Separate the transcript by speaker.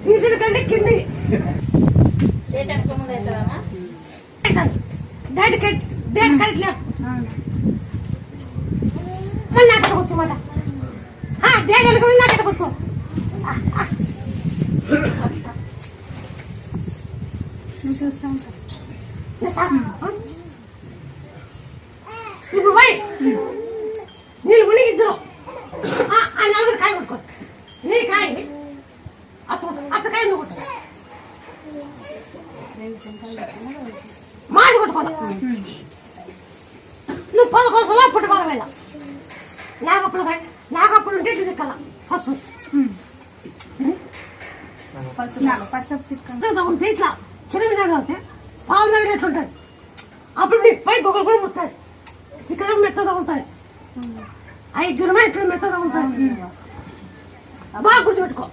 Speaker 1: తీసిన కంటే కింది డేట్ కరెక్ట్ లేదు మళ్ళీ అక్కడ కూర్చోమాట డేట్ వెళ్ళి అక్కడ కూర్చో
Speaker 2: చూస్తాం
Speaker 1: ఇప్పుడు పోయి నీళ్ళు మునిగి ఇద్దరు ఆ నలుగురు కాయ కొట్టుకో నీ కాయ అత్తకాయ నువ్వు కొట్టుకో మాది కొట్టుకోవాలి నువ్వు 10 కోసమా పుట్టుకోవాలి వేళ నాకప్పుడు ఉంటే ఇటు దిక్కాల పసుపు ఇట్లా చిన్న అవుతే పాలు నవ్వుడు ఎట్లుంటుంది అప్పుడు నీ పై గొప్పలు కూడా పుడుతుంది చికెన్ మెత్త తగులుతాయి 5 గిరమ ఇట్లా మెత్త తగులుతాయి బాగా గుర్తుపెట్టుకో